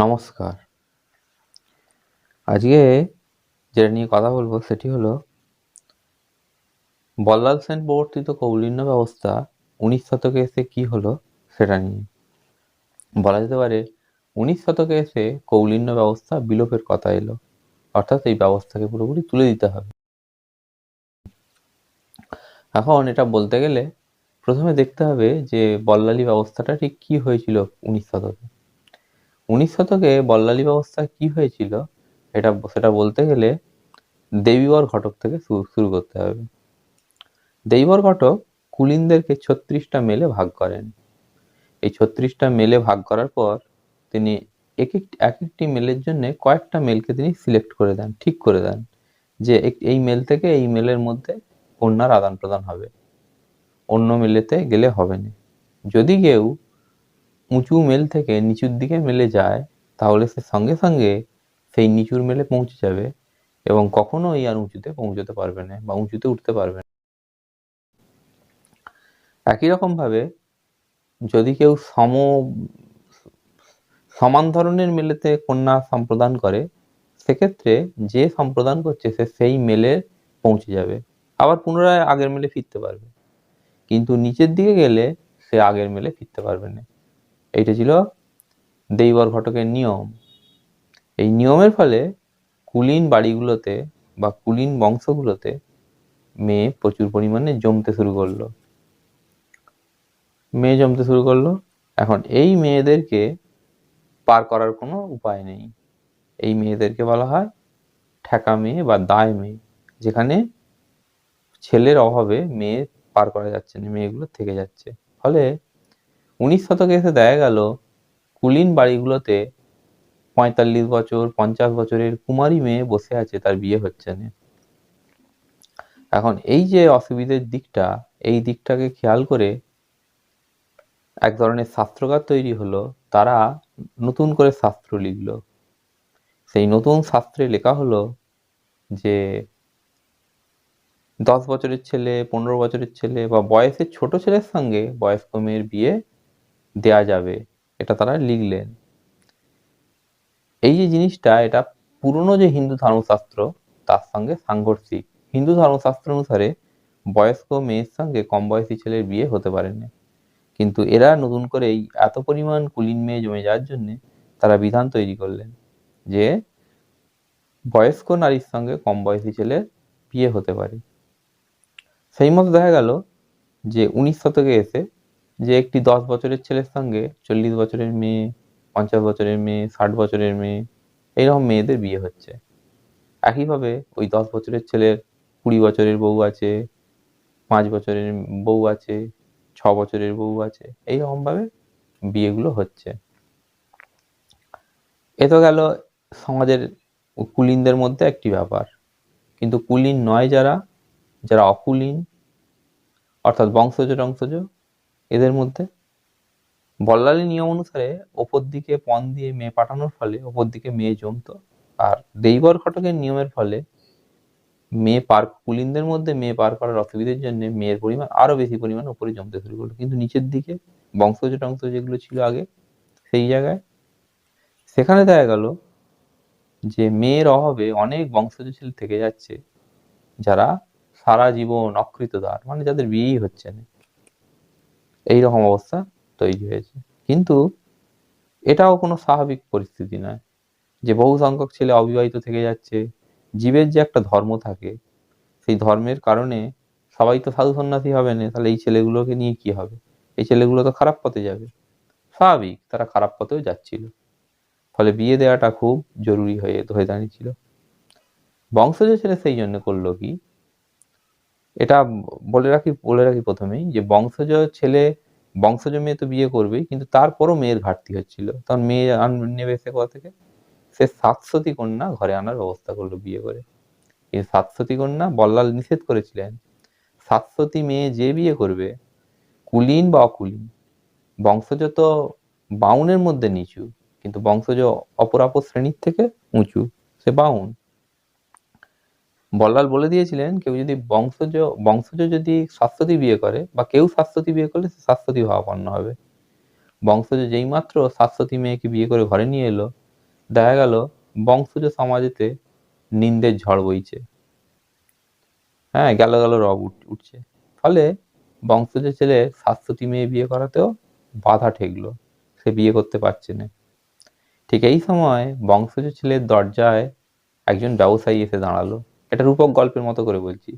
নমস্কার। আজকে যেটা নিয়ে কথা বলবো সেটি হলো বল্লাল সেন প্রবর্তিত কৌলিন্য ব্যবস্থা 19 শতকে এসে কি হলো সেটা নিয়ে। বলা যেতে পারে 19 শতকে এসে কৌলিন্য ব্যবস্থা বিলোপের কথা এলো, অর্থাৎ এই ব্যবস্থাকে পুরোপুরি তুলে দিতে হবে। এখন এটা বলতে গেলে প্রথমে দেখতে হবে যে বল্লালী ব্যবস্থাটা ঠিক কি হয়েছিল 19 শতকে। 19 শতকে বল্লালী ব্যবস্থা কি হয়েছিল সেটা বলতে গেলে দেবীবর ঘটক থেকে শুরু করতে হবে। দেবীবর ঘটক কুলীনদেরকে 36টা মেলে ভাগ করেন। এই 36টা মেলে ভাগ করার পর তিনি এক একটি মেলের জন্য কয়েকটা মেলকে তিনি সিলেক্ট করে দেন, ঠিক করে দেন যে এই মেল থেকে এই মেলের মধ্যে কন্যার আদান প্রদান হবে, অন্য মেলেতে গেলে হবে না। যদি কেউ উঁচু মেল থেকে নিচুর দিকে মেলে যায় তাহলে সে সঙ্গে সঙ্গে সেই নিচুর মেলে পৌঁছে যাবে এবং কখনোই আর উঁচুতে পৌঁছতে পারবে না বা উঁচুতে উঠতে পারবে না। একই রকম ভাবে যদি কেউ সমান ধরনের মেলেতে কন্যা সম্প্রদান করে, সেক্ষেত্রে যে সম্প্রদান করছে সে সেই মেলে পৌঁছে যাবে, আবার পুনরায় আগের মেলে ফিরতে পারবে। কিন্তু নিচের দিকে গেলে সে আগের মেলে ফিরতে পারবে না। এইটা ছিল দেবীবর ঘটকের নিয়ম। এই নিয়মের ফলে কুলীন বাড়িগুলোতে বা কুলীন বংশগুলোতে মেয়ে প্রচুর পরিমাণে জমতে শুরু করলো। এখন এই মেয়েদেরকে পার করার কোনো উপায় নেই। এই মেয়েদেরকে বলা হয় ঠেকা মেয়ে বা দায় মেয়ে, যেখানে ছেলের অভাবে মেয়ে পার করা যাচ্ছে না, মেয়েগুলো থেকে যাচ্ছে। ফলে 19 শতকে এসে দেখা গেল কুলীন বাড়িগুলোতে 45 বছর 50 বছরের কুমারী মেয়ে বসে আছে, তার বিয়ে হচ্ছে না। এখন এই যে অসুবিধের দিকটা, এই দিকটাকে খেয়াল করে এক ধরনের শাস্ত্রকার তৈরি হলো। তারা নতুন করে শাস্ত্র লিখলো। সেই নতুন শাস্ত্রে লেখা হলো যে 10 বছরের ছেলে, 15 বছরের ছেলে বা বয়সে ছোট ছেলের সঙ্গে বয়স্ক মেয়ের বিয়ে দেয়া যাবে, এটা তারা লিখলেন। এই যে জিনিসটা, এটা পুরনো যে হিন্দু ধর্মশাস্ত্র তার সঙ্গে সাংঘর্ষিক। হিন্দু ধর্মশাস্ত্র অনুসারে বয়স্ক মেয়ের সঙ্গে কম বয়সী ছেলের বিয়ে হতে পারে না, কিন্তু এরা নতুন করে এই এত পরিমাণ কুলীন মেয়ে জমে যাওয়ার জন্য তারা বিধান তৈরি করলেন যে বয়স্ক নারীর সঙ্গে কম বয়সী ছেলের বিয়ে হতে পারে। সেই মতো দেখা গেল যে 19 শতকে এসে যে একটি 10 বছরের ছেলের সঙ্গে 40 বছরের মেয়ে, 50 বছরের মেয়ে, 60 বছরের মেয়ে, এইরকম মেয়েদের বিয়ে হচ্ছে। একইভাবে ওই 10 বছরের ছেলের 20 বছরের বউ আছে, 5 বছরের বউ আছে, 6 বছরের বউ আছে, এইরকম ভাবে বিয়েগুলো হচ্ছে। এ তো গেল সমাজের কুলীনদের মধ্যে একটি ব্যাপার। কিন্তু কুলীন নয় যারা অকুলীন, অর্থাৎ বংশজ টংশজ, এদের মধ্যে বল্লালী নিয়ম অনুসারে ওপর দিকে পণ দিয়ে মেয়ে পাঠানোর ফলে ওপর দিকে মেয়ে জমতো, আর দেবীবর ঘটকের নিয়মের ফলে কুলীনদের মধ্যে মেয়ে পার করার অসুবিধার জন্য মেয়ের পরিমাণ আরো বেশি পরিমাণ উপরে জমতে শুরু করলো। কিন্তু নিচের দিকে বংশজ টংশজ যেগুলো ছিল আগে সেই জায়গায়, সেখানে দেখা গেল যে মেয়ের অভাবে অনেক বংশজ ছেলে থেকে যাচ্ছে, যারা সারা জীবন অকৃতদার, মানে যাদের বিয়েই হচ্ছে না। এইরকম অবস্থা তৈরি হয়েছে। কিন্তু এটাও কোনো স্বাভাবিক পরিস্থিতি নয় যে বহু সংখ্যক ছেলে অবিবাহিত থেকে যাচ্ছে। জীবের যে একটা ধর্ম থাকে, সেই ধর্মের কারণে সবাই তো সাধু সন্ন্যাসী হবে না, তাহলে এই ছেলেগুলোকে নিয়ে কি হবে? এই ছেলেগুলো তো খারাপ পথে যাবে। স্বাভাবিক, তারা খারাপ পথেও যাচ্ছিল। ফলে বিয়ে দেওয়াটা খুব জরুরি হয়ে দাঁড়িয়েছিল। বংশজ ছেলে সেই জন্য করলো কি, এটা বলে রাখি প্রথমেই যে বংশজ মেয়ে তো বিয়ে করবেই, কিন্তু তারপরও মেয়ের ঘাটতি হচ্ছিল। তখন মেয়ে নেবে সে কোথা থেকে? সে সাতসতী কন্যা ঘরে আনার ব্যবস্থা করলো বিয়ে করে। এই সাতসতী কন্যা বল্লাল নিষেধ করেছিলেন। সাতসতী মেয়ে যে বিয়ে করবে, কুলীন বা অকুলীন, বংশজ তো বাউনের মধ্যে নিচু, কিন্তু বংশজ অপরাপর শ্রেণীর থেকে উঁচু, সে বাউন। বল্লাল বলে দিয়েছিলেন কেউ যদি বংশজ যদি শাশ্বতী বিয়ে করে বা কেউ শাশ্বতী বিয়ে করলে সে শাশ্বতী ভাবাপন্ন হবে। বংশজ যেই মাত্র শাশ্বতী মেয়েকে বিয়ে করে ঘরে নিয়ে এলো, দেখা গেল বংশজ সমাজেতে নিন্দের ঝড় বইছে। হ্যাঁ, গেল রব উঠছে। ফলে বংশজ ছেলে শাশ্বতী মেয়ে বিয়ে করাতেও বাধা ঠেকল। সে বিয়ে করতে পারছে না। ঠিক এই সময় বংশজ ছেলের দরজায় একজন ব্যবসায়ী এসে দাঁড়ালো। এটা রূপক গল্পের মতো করে বলছি।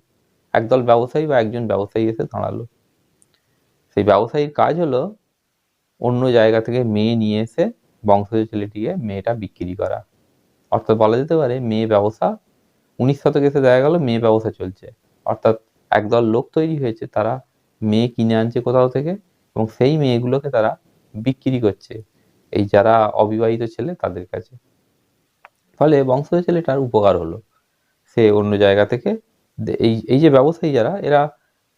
একদল ব্যবসায়ী বা একজন ব্যবসায়ী এসে দাঁড়ালো। সেই ব্যবসায়ীর কাজ হলো অন্য জায়গা থেকে মেয়ে নিয়ে এসে বংশজ ছেলেটিকে মেয়েটা বিক্রি করা। অর্থাৎ বলা যেতে পারে মেয়ে ব্যবসা 19 শতকে এসে দেখা গেল মেয়ে ব্যবসা চলছে। অর্থাৎ একদল লোক তৈরি হয়েছে, তারা মেয়ে কিনে আনছে কোথাও থেকে এবং সেই মেয়েগুলোকে তারা বিক্রি করছে এই যারা অবিবাহিত ছেলে তাদের কাছে। ফলে বংশজ ছেলেটার উপকার হলো। সে অন্য জায়গা থেকে এই যে ব্যবসায়ী যারা, এরা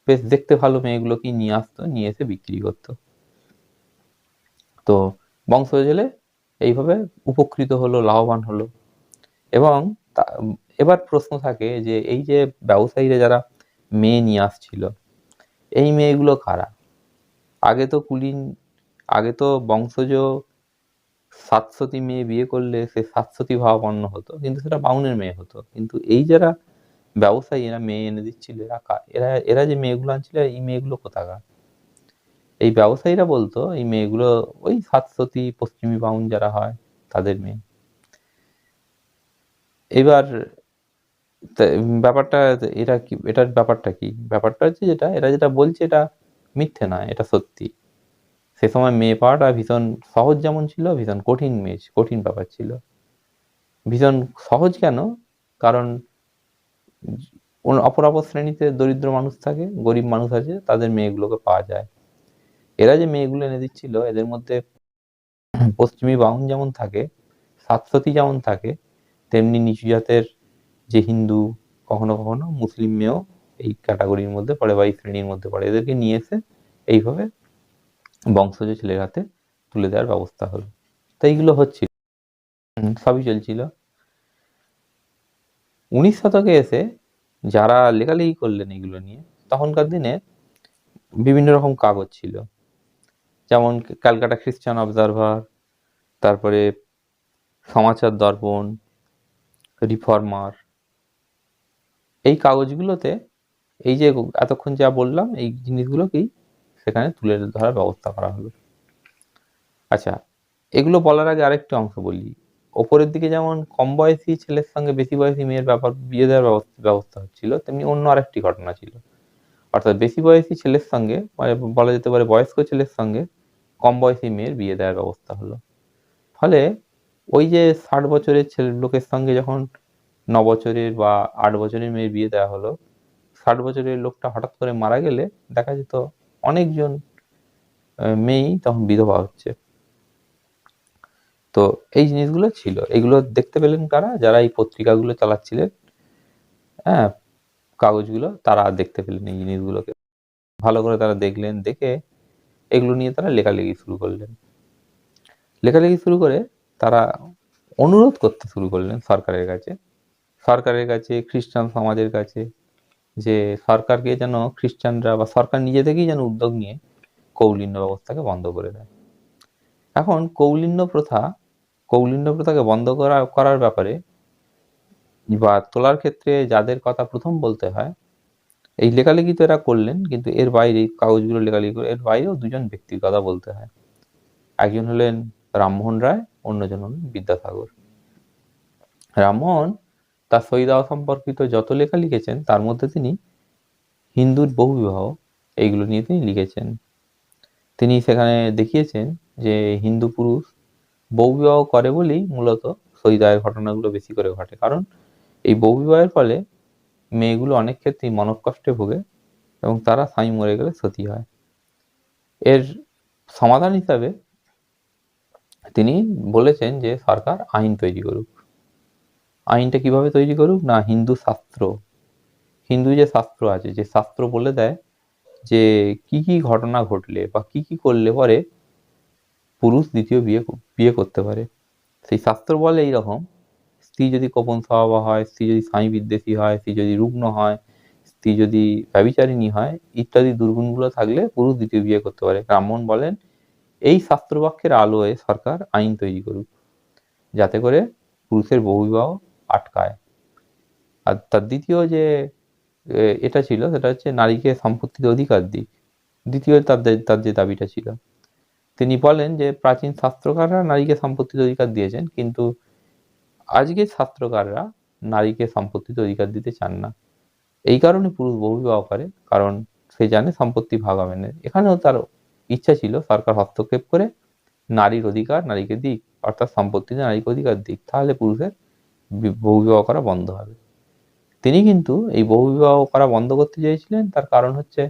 বেশ দেখতে ভালো মেয়েগুলোকে নিয়ে আসতো, নিয়ে এসে বিক্রি করতো। তো বংশজ ছেলে এইভাবে উপকৃত হলো, লাভবান হলো। এবং এবার প্রশ্ন থাকে যে এই যে ব্যবসায়ীরা যারা মেয়ে নিয়ে আসছিল, এই মেয়েগুলো কারা? আগে তো বংশজ সাতসতী মেয়ে বিয়ে করলে সে সাতসতী ভাবাপন্ন হতো, কিন্তু সেটা বামুনের মেয়ে হতো। কিন্তু এই যারা ব্যবসায়ী এরা মেয়ে এনে দিচ্ছিল, এরা যে মেয়েগুলো আনছিল, এই মেয়েগুলো কোথাকার? এই ব্যবসায়ীরা বলতো এই মেয়েগুলো ওই সাতসতী পশ্চিমী বামুন যারা হয় তাদের মেয়ে। এবার ব্যাপারটা এটার ব্যাপারটা কি? ব্যাপারটা হচ্ছে এরা যেটা বলছে এটা মিথ্যে নয়, এটা সত্যি। সে সময় মেয়ে পাওয়াটা ভীষণ সহজ যেমন ছিল, ভীষণ কঠিন ব্যাপার ছিল। ভীষণ সহজ কেন? কারণ অপর শ্রেণীতে দরিদ্র মানুষ থাকে, গরিব মানুষ আছে, তাদের মেয়েগুলোকে পাওয়া যায়। এরা যে মেয়েগুলো এনে দিচ্ছিল, এদের মধ্যে পশ্চিমী বামুন যেমন থাকে, সাতসতী যেমন থাকে, তেমনি নিচু জাতের যে হিন্দু, কখনো কখনো মুসলিম মেয়েও এই ক্যাটাগরির মধ্যে পড়ে বা এই শ্রেণীর মধ্যে পড়ে। এদেরকে নিয়ে এসে এইভাবে বংশজ ছেলের হাতে তুলে দেওয়ার ব্যবস্থা হলো। তো এইগুলো হচ্ছিল, সবই চলছিল। 19 শতকে এসে যারা লেখালেখি করলেন এগুলো নিয়ে, তখনকার দিনে বিভিন্ন রকম কাগজ ছিল, যেমন ক্যালকাটা খ্রিস্টান অবজারভার, তারপরে সমাচার দর্পণ, রিফর্মার। এই কাগজগুলোতে এই যে এতক্ষণ যা বললাম এই জিনিসগুলোকেই সেখানে তুলে ধরার ব্যবস্থা করা হলো। আচ্ছা, এগুলো বলার আগে আরেকটা অংশ বলি। ওপরের দিকে যেমন কম বয়সী ছেলের সঙ্গে বেশি বয়সী মেয়ের বিয়ে দেওয়ার ব্যবস্থা হচ্ছিল, তেমনি অন্য আরেকটি ঘটনা ছিল। অর্থাৎ বেশি বয়সী ছেলের সঙ্গে, মানে বলা যেতে পারে বয়স্ক ছেলের সঙ্গে কম বয়সী মেয়ের বিয়ে দেওয়ার ব্যবস্থা হলো। ফলে ওই যে 60 বছরের লোকের সঙ্গে যখন 9 বছরের বা 8 বছরের মেয়ের বিয়ে দেওয়া হলো, 60 বছরের লোকটা হঠাৎ করে মারা গেলে দেখা যেত অনেকজন মেয়েই তখন বিধবা হচ্ছে। তো এই জিনিসগুলো ছিল। এগুলো দেখতে পেলেন কারা? যারা এই পত্রিকাগুলো চালাচ্ছিলেন, হ্যাঁ, কাগজগুলো, তারা দেখতে পেলেন এই জিনিসগুলোকে। ভালো করে তারা দেখলেন, দেখে এগুলো নিয়ে তারা লেখালেখি শুরু করলেন। লেখালেখি শুরু করে তারা অনুরোধ করতে শুরু করলেন সরকারের কাছে, খ্রিস্টান সমাজের কাছে, যে সরকারকে যেন খ্রিস্টানরা বা সরকার নিজে থেকেই যেন উদ্যোগ নিয়ে কৌলিন্য ব্যবস্থাকে বন্ধ করে দেয়। এখন কৌলিন্য প্রথাকে বন্ধ করার ব্যাপারে বা তোলার ক্ষেত্রে যাদের কথা প্রথম বলতে হয়, এই লেখালেখি তো এরা করলেন, কিন্তু এর বাইরে কাগজগুলো লেখালেখি করে এর বাইরেও দুজন ব্যক্তির কথা বলতে হয়। একজন হলেন রামমোহন রায়, অন্যজন হলেন বিদ্যাসাগর। রামমোহন তার সতীদাহ সম্পর্কিত যত লেখা লিখেছেন তার মধ্যে তিনি হিন্দুর বহুবিবাহ এইগুলো নিয়ে তিনি লিখেছেন। তিনি সেখানে দেখিয়েছেন যে হিন্দু পুরুষ বহুবিবাহ করে বলেই মূলত সতীদাহের ঘটনাগুলো বেশি করে ঘটে। কারণ এই বহুবিবাহের ফলে মেয়েগুলো অনেক ক্ষেত্রেই মনকষ্টে ভোগে এবং তারা স্বামী মরে গেলে সতী হয়। এর সমাধান হিসাবে তিনি বলেছেন যে সরকার আইন তৈরি করুক। আইনটা কিভাবে তৈরি করুক? না, হিন্দু যে শাস্ত্র আছে, যে শাস্ত্র বলে দেয় যে কি কি ঘটনা ঘটলে বা কি কি করলে পরে পুরুষ দ্বিতীয় বিয়ে করতে পারে। সেই শাস্ত্র বলে এইরকম: স্ত্রী যদি কোপন স্বভাব হয়, স্ত্রী যদি স্বামী বিদ্বেষী হয়, স্ত্রী যদি রুগ্ন হয়, স্ত্রী যদি ব্যভিচারিণী হয়, ইত্যাদি দুর্গুণগুলো থাকলে পুরুষ দ্বিতীয় বিয়ে করতে পারে। রামমোহন বলেন এই শাস্ত্রবাক্যের আলোয় সরকার আইন তৈরি করুক, যাতে করে পুরুষের বহুবিবাহ আটকায়। আর তার দ্বিতীয় যে এটা ছিল সেটা হচ্ছে নারীকে সম্পত্তির অধিকার দিক। দ্বিতীয় তার যে দাবিটা ছিল, তিনি বলেন যে প্রাচীন শাস্ত্রকাররা নারীকে সম্পত্তির অধিকার দিয়েছেন, কিন্তু আজকের শাস্ত্রকাররা নারীকে সম্পত্তির অধিকার দিতে চান না। এই কারণে পুরুষ বহুবিবাহ করে, কারণ সে জানে সম্পত্তি ভাগ হবে না। এখানেও তার ইচ্ছা ছিল সরকার হস্তক্ষেপ করে নারীর অধিকার নারীকে দিক, অর্থাৎ সম্পত্তিতে নারীকে অধিকার দিক, তাহলে পুরুষের বহুবিবাহ করা বন্ধ হবে। তিনি কিন্তু এই বহুবিবাহ করা বন্ধ করতে চেয়েছিলেন। তার কারণ হচ্ছে,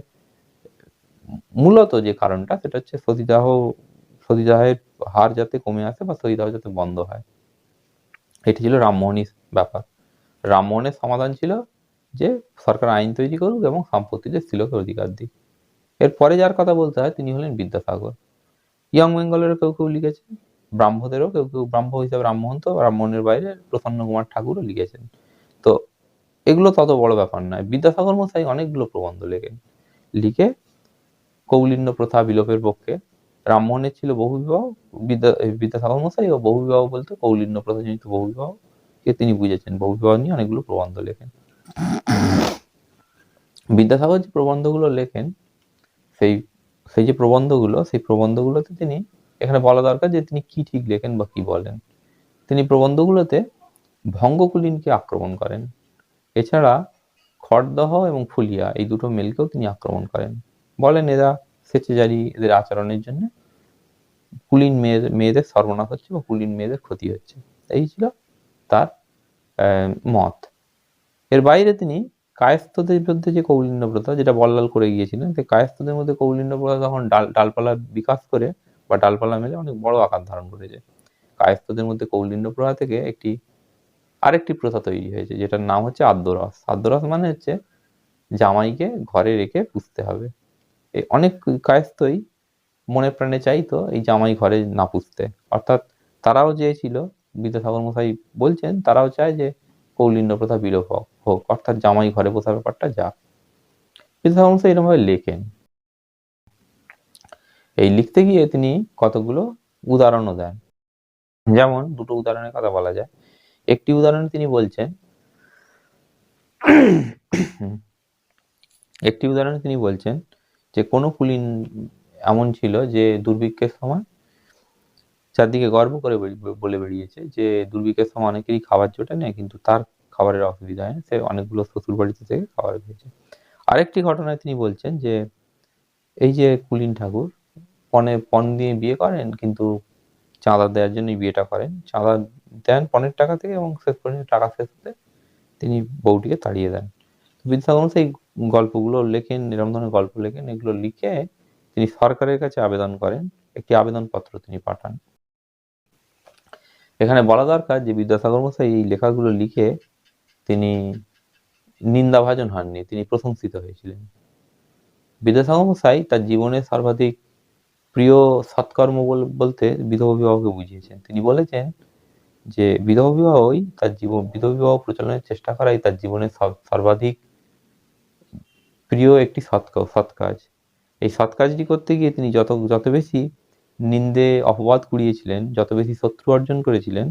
মূলত যে কারণটা সেটা হচ্ছে সতীদাহের হার যাতে কমে আসে বা সতীদাহ যাতে বন্ধ হয়। এটি ছিল রামমোহনের ব্যাপার। রামমোহনের সমাধান ছিল যে সরকার আইন তৈরি করুক এবং সম্পত্তিতে স্ত্রীলোকের অধিকার দিক। এরপরে যার কথা বলতে হয় তিনি হলেন বিদ্যাসাগর। ইয়ং বেঙ্গলেরও কেউ লিখেছেন, ব্রাহ্মদেরও কেউ ব্রাহ্ম হিসাবে রামমোহন, তো রামমোহনের বাইরে প্রসন্ন কুমার ঠাকুরও লিখেছেন। তো এগুলো তত বড় ব্যাপার নয়। বিদ্যাসাগর মশাই অনেকগুলো প্রবন্ধ লেখেন, লিখে কৌলিন্য প্রথা বিলোপের পক্ষে। রামমোহনের ছিল বহুবিবাহ, বিদ্যাসাগর মশাই ও বহুবিবাহ বলতে কৌলিন্য প্রথাজনিত বহুবিবাহ কে তিনি বুঝেছেন। বহুবিবাহ নিয়ে অনেকগুলো প্রবন্ধ লেখেন। বিদ্যাসাগর যে প্রবন্ধগুলো লেখেন, সেই যে প্রবন্ধগুলোতে তিনি, এখানে বলা দরকার যে তিনি কি ঠিক লেখেন বা কি বলেন। তিনি প্রবন্ধগুলোতে ভঙ্গকুলীনকে আক্রমণ করেন। এছাড়া খড়দহ এবং ফুলিয়া এই দুটো মেলকেও তিনি আক্রমণ করেন। বলেন এরা স্বেচ্ছাচারী, এদের আচরণের জন্য কুলীন মেয়েদের সর্বনাশ হচ্ছে বা কুলীন মেয়েদের ক্ষতি হচ্ছে। এই ছিল তার মত। এর বাইরে তিনি কায়স্থদের বিরুদ্ধে যে কৌলিন্য প্রথা, যেটা বল্লাল করে গিয়েছিলেন, সেই কায়স্থদের মধ্যে কৌলিন্য প্রথা তখন ডালপালা বিকাশ করে বা ডালপালা মেলে অনেক বড় আকার ধারণ করেছে। কায়স্থদের মধ্যে কৌলিন্য প্রথা থেকে আরেকটি প্রথা তৈরি হয়েছে, যেটার নাম হচ্ছে আদ্যরস। আদ্যরস মানে হচ্ছে জামাইকে ঘরে রেখে পুষতে হবে। এই অনেক কায়স্থই মনে প্রাণে চাইতো এই জামাই ঘরে না পুষতে, অর্থাৎ তারাও চেয়েছিল, বিদ্যাসাগর মশাই বলছেন, তারাও চায় যে কৌলিন্য প্রথা বিলোপ হোক, অর্থাৎ জামাই ঘরে বসার ব্যাপারটা যাক। বিদ্যাসাগর মশাই এরকম ভাবে লেখেন। এই লিখতে গিয়ে তিনি কতগুলো উদাহরণও দেন। যেমন দুটো উদাহরণের কথা বলা যায়। একটি উদাহরণে তিনি বলছেন যে কোনো কুলীন এমন ছিল যে দুর্ভিক্ষের সময় চারদিকে গর্ব করে বলে বেরিয়েছে যে দুর্ভিক্ষের সময় অনেকেরই খাবার জোটে না, কিন্তু তার খাবারের অসুবিধা হয় না, সে অনেকগুলো শ্বশুর বাড়িতে থেকে খাবার পেয়েছে। আরেকটি ঘটনায় তিনি বলছেন যে এই যে কুলীন ঠাকুর পণ দিয়ে বিয়ে করেন, কিন্তু চাঁদা দেওয়ার জন্যই বিয়েটা করেন। চাঁদা দেন পণের টাকা থেকে এবং শেষ পর্যন্ত টাকা শেষ হতে তিনি বউটিকে তাড়িয়ে দেন। বিদ্যাসাগর সেই গল্পগুলো লেখেন, এরকম ধরনের গল্প লেখেন। এগুলো লিখে তিনি সরকারের কাছে আবেদন করেন, একটি আবেদনপত্র তিনি পাঠান। এখানে বলা দরকার যে বিদ্যাসাগর মশাই এই লেখাগুলো লিখে তিনি নিন্দাভাজন হননি, তিনি প্রশংসিত হয়েছিলেন। বিদ্যাসাগর মশাই তার জীবনের সর্বাধিক প্রিয় সৎকর্ম বলতে বিধবা বিবাহকে বুঝিয়েছেন। তিনি বলেছেন যে বিধবা বিবাহ প্রচলনের চেষ্টা করাই তার জীবনের সর্বাধিক প্রিয় একটি সৎ কাজ। এই সৎ কাজটি করতে গিয়ে তিনি যত বেশি নিন্দে অপবাদ কুড়িয়েছিলেন, যত বেশি শত্রু অর্জন করেছিলেন,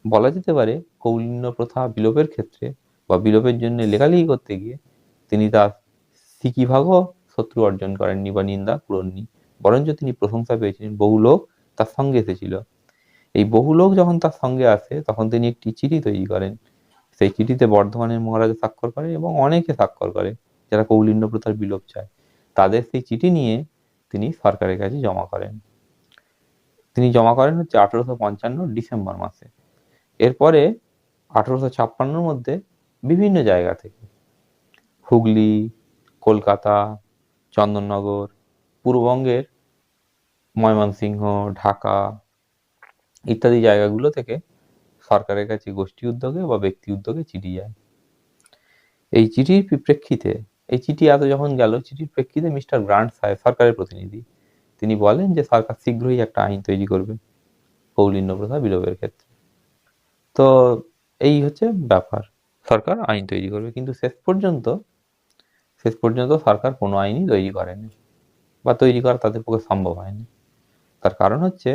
বলা যেতে পারে কৌলিন্য প্রথা বিলোপের ক্ষেত্রে বা বিলোপের জন্য লেখালেখি করতে গিয়ে তিনি তার সিকিভাগও শত্রু অর্জন করেননি বা নিন্দা কুড়ননি, বরঞ্চ তিনি প্রশংসা পেয়েছিলেন। বহু লোক তার সঙ্গে এসেছিল। এই বহু লোক যখন তার সঙ্গে আসে তখন তিনি একটি চিঠি তৈরি করেন। সেই চিঠিতে বর্ধমানের মহারাজা স্বাক্ষর করেন এবং অনেকে স্বাক্ষর করে যারা কৌলিন্য প্রথার বিলোপ চায়। তাদের সেই চিঠি নিয়ে তিনি সরকারের কাছে জমা করেন। তিনি জমা করেন হচ্ছে 1855 ডিসেম্বর মাসে। এরপরে 1856 মধ্যে বিভিন্ন জায়গা থেকে, হুগলি, কলকাতা, চন্দননগর, পূর্ববঙ্গের ময়মনসিংহ, ঢাকা ইত্যাদি জায়গাগুলো থেকে সরকারের কাছে গোষ্ঠী উদ্যোগে বা ব্যক্তি উদ্যোগে চিঠি যায়। এই চিঠির প্রেক্ষিতে, এই চিঠি এত যখন গেল, চিঠির প্রেক্ষিতে মিস্টার গ্রান্ট সাহেব, সরকারের প্রতিনিধি, তিনি বলেন যে সরকার শীঘ্রই একটা আইন তৈরি করবে কৌলিন্য প্রথা বিলোপের ক্ষেত্রে। তো এই হচ্ছে ব্যাপার, সরকার আইন তৈরি করবে, কিন্তু শেষ পর্যন্ত সরকার কোনো আইনই তৈরি করেনি বা তৈরি করা তাদের পক্ষে সম্ভব হয়নি। তার কারণ হচ্ছে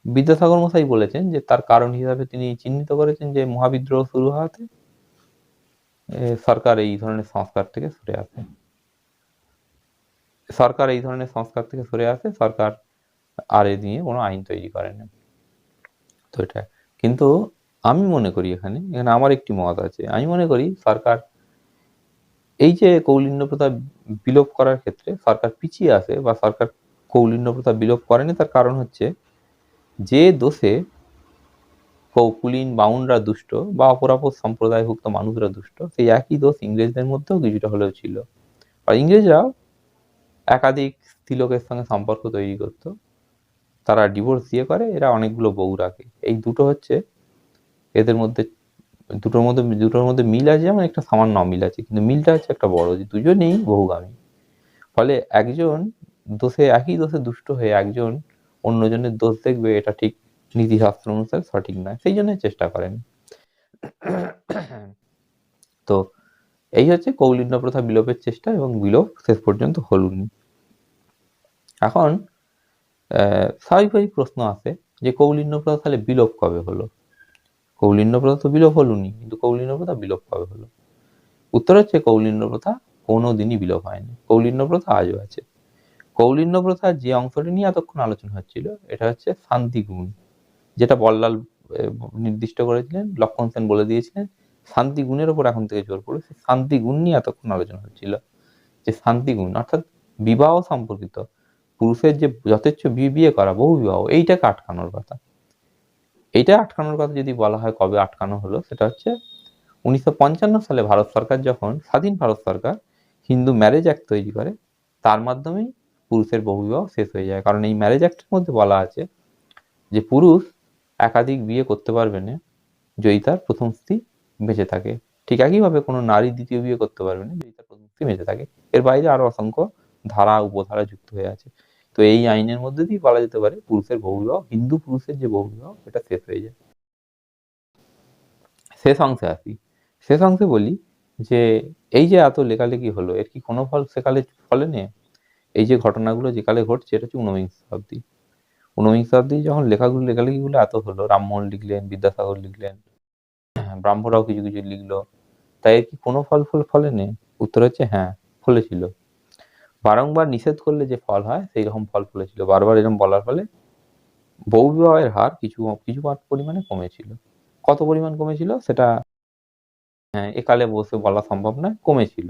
বিদ্যাসাগর মশাই বলেছেন যে তার কারণ হিসাবে তিনি চিহ্নিত করেছেন যে মহাবিদ্রোহ শুরু হওয়াতে সরকার এই ধরনের সংস্কার থেকে সরে আসে। সরকার আর এ নিয়ে কোনো আইন তৈরি করেন। তো এটা কিন্তু আমি মনে করি এখানে আমার একটি মত আছে। আমি মনে করি সরকার এই যে কৌলিন্য প্রথা বিলোপ করার ক্ষেত্রে সরকার পিছিয়ে আসে বা সরকার কৌলিন্য প্রথা বিলোপ করেনি, তার কারণ হচ্ছে যে দোষে কুলীন বাউনরা দুষ্ট বা অপরাপর সম্প্রদায়ভুক্ত মানুষরা দুষ্ট, সেই একই দোষ ইংরেজদের মধ্যেও কিছুটা হলেও ছিল। আর ইংরেজরাও একাধিক স্ত্রীলোকের সঙ্গে সম্পর্ক তৈরি করত, তারা ডিভোর্স দিয়ে করে, এরা অনেকগুলো বউ রাখে। এই দুটো হচ্ছে এদের মধ্যে, দুটোর মধ্যে মিল আছে, যেমন একটা সামান্য অমিল আছে, কিন্তু মিলটা হচ্ছে একটা বড়, যে দুজনেই বহুগামী। ফলে একজন একই দোষে দুষ্ট হয়ে একজন অন্যজনের দোষ দেখবে, এটা ঠিক নীতিশাস্ত্র অনুসারে সঠিক নয়, সেই জন্য চেষ্টা করেন। তো এই হচ্ছে কৌলিন্য প্রথা বিলোপের চেষ্টা, এবং বিলোপ শেষ পর্যন্ত হলুনি। এখন স্বাভাবিক প্রশ্ন আসে যে কৌলিন্য প্রথা তাহলে বিলোপ কবে হলো? কৌলিন্য প্রথা তো বিলোপ হলুনি, কিন্তু কৌলিন্য প্রথা বিলোপ কবে হলো? উত্তর হচ্ছে কৌলিন্য প্রথা কোনোদিনই বিলোপ হয়নি, কৌলিন্য প্রথা আজও আছে। কৌলিন্য প্রথার যে অংশটি নিয়ে এতক্ষণ আলোচনা হচ্ছিল, এটা হচ্ছে শান্তিগুণ, যেটা বল্লাল নির্দিষ্ট করেছিলেন, লক্ষণ সেন বলে দিয়েছিলেন। শান্তিগুণের ওপর এখন থেকে জোর পড়ে, সেই শান্তিগুণ নিয়ে এতক্ষণ আলোচনা হচ্ছিল। যে শান্তিগুণ অর্থাৎ বিবাহ সম্পর্কিত, পুরুষের যে যথেচ্ছ বিয়ে করা, বহু বিবাহ, এইটাকে আটকানোর কথা। এইটা আটকানোর কথা যদি বলা হয় কবে আটকানো হলো, সেটা হচ্ছে 1955 সালে ভারত সরকার, যখন স্বাধীন ভারত সরকার হিন্দু ম্যারেজ অ্যাক্ট তৈরি করে, তার মাধ্যমেই পুরুষের বহুবিবাহ শেষ হয়ে যায়। কারণ এই ম্যারেজ অ্যাক্টের মধ্যে বলা আছে যে পুরুষ একাধিক বিয়ে করতে পারবে না যদি তার প্রথম স্ত্রী বেঁচে থাকে। ঠিক একইভাবে কোনো নারী দ্বিতীয় বিয়ে করতে পারবে না যদি তার প্রথম স্ত্রী বেঁচে থাকে। এর বাইরে আরো অসংখ্য ধারা উপধারা যুক্ত হয়ে আছে। তো এই আইনের মধ্যে দিয়ে বলা যেতে পারে পুরুষের বহুবিবাহ, হিন্দু পুরুষের যে বহুবিবাহ, এটা শেষ হয়ে যায়। শেষ অংশে আসি। শেষ অংশে বলি যে এই যে এত লেখালেখি হলো, এর কি কোনো ফল সেকালে ফলেনি? এই যে ঘটনাগুলো যেকালে ঘটছে, এটা হচ্ছে ঊনবিংশ শতাব্দী। ঊনবিংশ শতাব্দী যখন লেখালেখিগুলো এত হলো, রামমোহন লিখলেন, বিদ্যাসাগর লিখলেন, ব্রাহ্মরাও কিছু কিছু লিখলো, তাই এর কি কোনো ফল ফলেনি? উত্তর হচ্ছে হ্যাঁ, ফলেছিল। বারংবার নিষেধ করলে যে ফল হয়, সেই রকম ফল ফলেছিল। বারবার এরকম বলার ফলে বহুবিবাহের হার কিছু পরিমাণে কমেছিল। কত পরিমাণ কমেছিল সেটা একালে বসে বলা সম্ভব নয়, কমেছিল।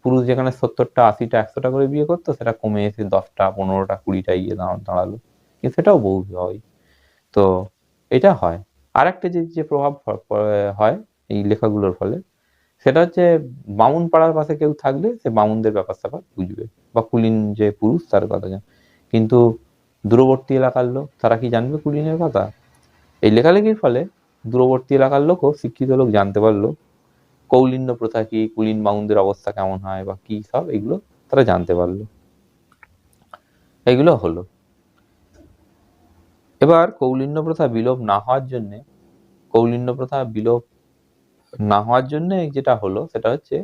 পুরুষ যেখানে 70টা 80টা 100টা করে বিয়ে করতো, সেটা কমে এসে 10টা 15টা 20টা গিয়ে দাঁড়ালো, কিন্তু সেটাও বহুবিবাহই। তো এটা হয়। আর একটা যে প্রভাব হয় এই লেখাগুলোর ফলে, সেটা হচ্ছে বামুন পাড়ার পাশে কেউ থাকলে সে বামুনদের ব্যাপার স্যাপার বুঝবে, বা কুলীন যে পুরুষ তার কথা জানে। কিন্তু দূরবর্তী এলাকার লোক, তারা কি জানবে কুলীনের কথা? এই লেখালেখির ফলে দূরবর্তী এলাকার লোকও, শিক্ষিত লোক জানতে পারলো কৌলিন্য প্রথা কি, কুলীন বামুনদের অবস্থা কেমন হয় বা কি সব, এগুলো তারা জানতে পারলো। এগুলো হলো। এবার কৌলিন্য প্রথা বিলোপ না হওয়ার জন্য যেটা হলো, সেটা হচ্ছে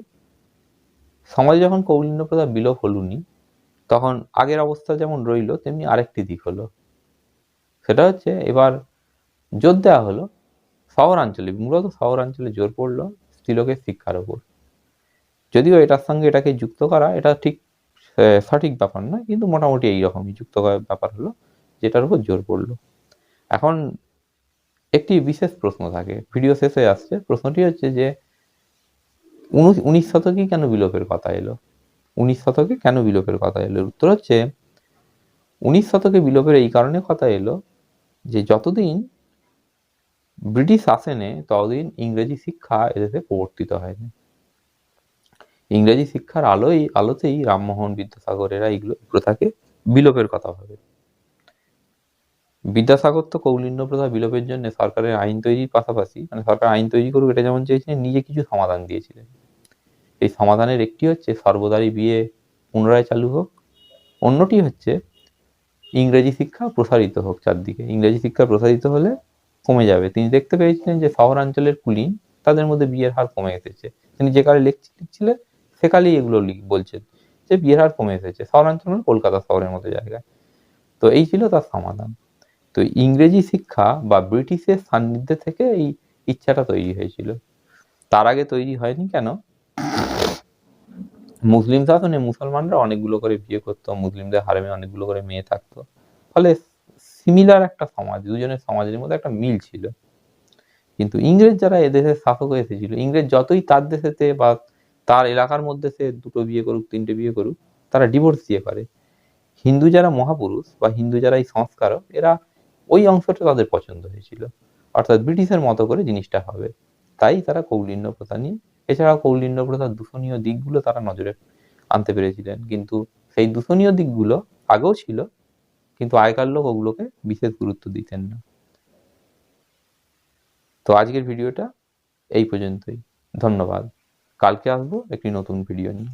সমাজে যখন কৌলিন্য প্রথা বিলোপ হলুনি, তখন আগের অবস্থা যেমন রইলো, তেমনি আরেকটি দিক হলো। সেটা হচ্ছে এবার জোর দেওয়া হলো শহরাঞ্চলে, মূলত শহরাঞ্চলে জোর পড়লো স্ত্রীলোকের শিক্ষার ওপর। যদিও এটার সঙ্গে এটাকে যুক্ত করা, এটা ঠিক সঠিক ব্যাপার নয়, কিন্তু মোটামুটি এইরকমই যুক্ত করার ব্যাপার হলো, যেটার উপর জোর পড়লো। এখন একটি বিশেষ প্রশ্ন থাকে, ভিডিও শেষ হয়ে আসছে, প্রশ্নটি হচ্ছে যে 19 শতকে কেন বিলোপের কথা এলো? 19 শতকে কেন বিলোপের কথা এলো? উত্তর হচ্ছে 19 শতকে বিলোপের এই কারণে কথা এলো যে যতদিন ব্রিটিশ আসেনি, ততদিন ইংরেজি শিক্ষা এদেশে প্রবর্তিত হয়নি। ইংরেজি শিক্ষার আলোতেই রামমোহন, বিদ্যাসাগর এরা এইগুলো প্রথাকে বিলোপের কথা ভাবে। বিদ্যাসাগর তো কৌলিন্য প্রথা বিলোপের জন্য সরকারের আইন তৈরির পাশাপাশি, মানে সরকার আইন তৈরি করুক এটা যেমন চেয়েছিলেন, নিজে কিছু সমাধান দিয়েছিলেন। এই সমাধানের একটি হচ্ছে সর্বদারী বিয়ে পুনরায় চালু হোক, অন্যটি হচ্ছে ইংরেজি শিক্ষা প্রসারিত হোক চারদিকে। ইংরেজি শিক্ষা প্রসারিত হলে কমে যাবে। তিনি দেখতে পেয়েছিলেন যে শহরাঞ্চলের কুলীন, তাদের মধ্যে বিয়ের হার কমে এসেছে। তিনি যে কালে লিখছিলেন সেকালেই এগুলো বলছেন যে বিয়ের হার কমে এসেছে, শহরাঞ্চল মানে কলকাতা শহরের মতো জায়গায়। তো এই ছিল তার সমাধান। তো ইংরেজি শিক্ষা বা ব্রিটিশের সান্নিধ্যে থেকে এই ইচ্ছাটা তৈরি হয়েছিল। তার আগে তৈরি হয়নি কেন? মুসলিম শাসনে মুসলমানরা অনেকগুলো করে বিয়ে করতো, মুসলিমদের হারেমে অনেকগুলো করে মেয়ে থাকতো। ফলে সিমিলার একটা সমাজ, দুজনের সমাজের মধ্যে একটা মিল ছিল। কিন্তু ইংরেজ যারা এদেশের শাসক হয়ে এসেছিল, ইংরেজ যতই তার দেশেতে বা তার এলাকার মধ্যে সে 2 টো বিয়ে করুক, 3 টে বিয়ে করুক, তারা ডিভোর্স দিয়ে করে। হিন্দু যারা মহাপুরুষ বা হিন্দু যারা এই সংস্কারক, এরা ওই অংশটা তাদের পছন্দ হয়েছিল। অর্থাৎ ব্রিটিশের মতো করে জিনিসটা হবে। তাই তারা কৌলিন্য প্রথা নিয়ে, এছাড়াও কৌলিন্য প্রথার দূষণীয় দিকগুলো তারা নজরে আনতে পেরেছিলেন। কিন্তু সেই দূষণীয় দিকগুলো আগেও ছিল, কিন্তু আগেকার লোক ওগুলোকে বিশেষ গুরুত্ব দিতেন না। তো আজকের ভিডিওটা এই পর্যন্তই। ধন্যবাদ। কালকে আসবো একটি নতুন ভিডিও নিয়ে।